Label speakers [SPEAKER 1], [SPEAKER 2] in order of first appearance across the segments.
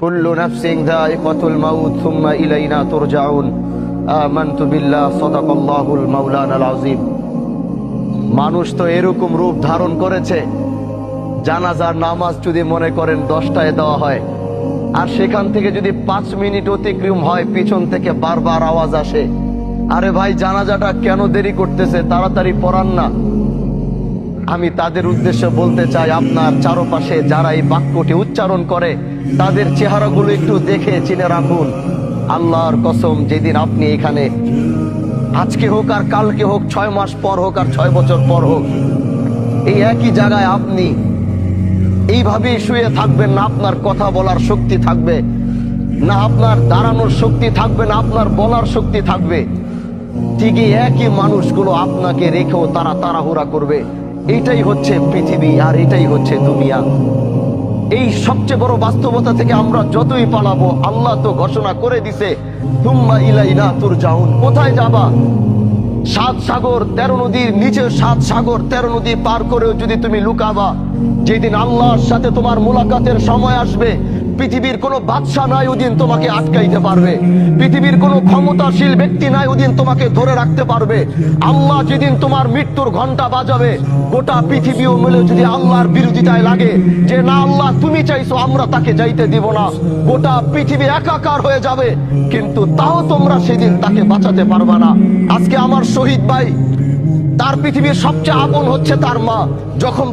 [SPEAKER 1] কুল্লু নাফসিন যায়িকাতুল মাউত সুম্মা ইলাইনা তুরজাউন। আমানতু বিল্লাহ, সাদাকাল্লাহুল মাওলানাল আযীম। মানুষ তো এরকম রূপ ধারণ করেছে, জানাজার নামাজ যদি মনে করেন 10টায় দেওয়া হয়, আর সেখান থেকে যদি 5 মিনিট অতিক্রম হয় পিছন থেকে বারবার আওয়াজ আসে, আরে ভাই জানাজাটা কেন দেরি করতেছে, তাড়াতাড়ি পড়ান না। আমি তাদের উদ্দেশ্যে বলতে চাই, আপনার চারপাশে যারা এই বাক্যটি উচ্চারণ করে তাদের চেহারাগুলো একটু দেখে চিনে রাখুন। আল্লাহর কসম, যেদিন আপনি এখানে, আজকে হোক আর কালকে হোক, 6 মাস পর হোক আর 6 বছর পর হোক, এই একই জায়গায় আপনি এইভাবেই শুয়ে থাকবেন, না আপনার কথা বলার শক্তি থাকবে, না আপনার দাঁড়ানোর শক্তি থাকবে, না আপনার বলার শক্তি থাকবে। ঠিকই একই মানুষগুলো আপনাকে রেখেও তারা তাড়াহুড়া করবে। এইটাই হচ্ছে পৃথিবী, আর এটাই হচ্ছে দুনিয়া। এই সবচেয়ে বড় বাস্তবতা থেকে আমরা যতই পালাবো, আল্লাহ তো ঘোষণা করে দিছে, তুম্মা ইলাইনা তুরজাউন। কোথায় যাবা? 7 সাগর 13 নদীর নিচে, 7 সাগর 13 নদী পার করেও যদি তুমি লুকাবা, যেদিন আল্লাহর সাথে তোমার মুলাকাতের সময় আসবে, পৃথিবীর কোনো বাদশা নাই ওদিন তোমাকে আটকাইতে পারবে, পৃথিবীর কোনো ক্ষমতাশীল ব্যক্তি নাই ওদিন তোমাকে ধরে রাখতে পারবে। আল্লাহ যেদিন তোমার মৃত্যুর ঘন্টা বাজাবে, গোটা পৃথিবীও মিলে যদি আল্লাহর বিরোধিতায় লাগে যে না আল্লাহ তুমি চাইছো, আমরা তাকে যাইতে দিব না, গোটা পৃথিবী একাকার হয়ে যাবে, কিন্তু তাও তোমরা সেদিন তাকে বাঁচাতে পারবে না। আজকে আমার শহীদ ভাই, তার পৃথিবীর সবচেয়ে আপন হচ্ছে তার মা। যখন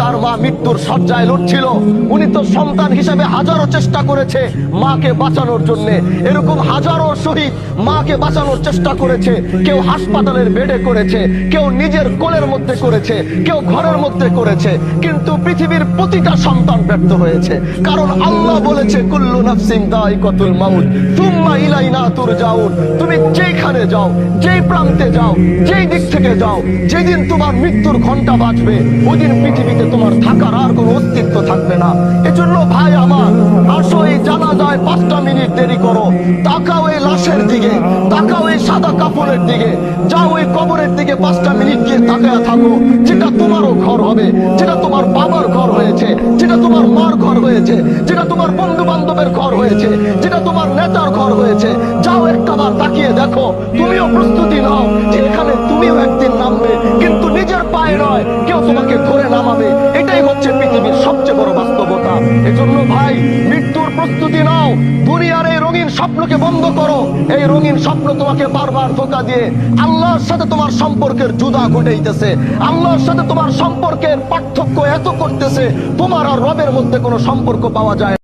[SPEAKER 1] তার মা মৃত্যুর শয্যায় লড়ছিল, উনি তো সন্তান হিসেবে হাজারো চেষ্টা করেছে মাকে বাঁচানোর জন্য। এরকম হাজারো শহীদ মাকে বাঁচানোর চেষ্টা করেছে। কেউ হাসপাতালের বেডে করেছে, কেউ নিজের কোলের মধ্যে করেছে, কেউ ঘরের মধ্যে করেছে, কিন্তু পৃথিবীর প্রতিটা সন্তান ব্যর্থ হয়েছে। কারণ আল্লাহ বলেছে, কুল্লু নাফসিন যায়িকাতুল মাউত সুম্মা ইলাইনা তুরজাউন। তুমি যেখানে যাও, যেই প্রান্তে যাও, যেই দিক থেকে যাও, যেদিন তোমার মৃত্যুর ঘন্টা বাজবে, ওদিন পৃথিবীতে তোমার থাকার আর কোনো অস্তিত্ব থাকবে না। এজন্য ভাই আমার, আসো এই জানাজায় 5টা মিনিট দেরি করো, তাকাও এই লাশের দিকে, তাকাও এই সাদা কাপড়ের দিকে, যাও ওই কবরের দিকে 5টা মিনিট গিয়ে তাকায়া থাকো। যেটা তোমারও ঘর হবে, যেটা তোমার বাবার ঘর হয়েছে, যেটা তোমার মার ঘর হয়েছে, যেটা তোমার বন্ধু বান্ধবের ঘর হয়েছে, যেটা তোমার নেতার ঘর হয়েছে, যাও একটাবার তাকিয়ে দেখো। তুমিও প্রস্তুতি নাও যে এখানে তুমিও একদিন নামবে, কিন্তু নিজের পায়ে নয়, কেউ তোমাকে ধরে নামাবে। এটাই হচ্ছে পৃথিবীর সবচেয়ে বড় বাস্তবতা। এজন্য ভাই, মৃত্যুর প্রস্তুতি নাও। দুনিয়ার এই রঙিন স্বপ্নকে বন্ধ করো। এই রঙিন স্বপ্ন তোমাকে বারবার ধোঁকা দিয়ে আল্লাহর সাথে তোমার সম্পর্কের জুদা ঘটাইতেছে। আল্লাহর সাথে তোমার সম্পর্কের পার্থক্য এত করতেছে, তোমার আর রবের মধ্যে কোনো সম্পর্ক পাওয়া যায়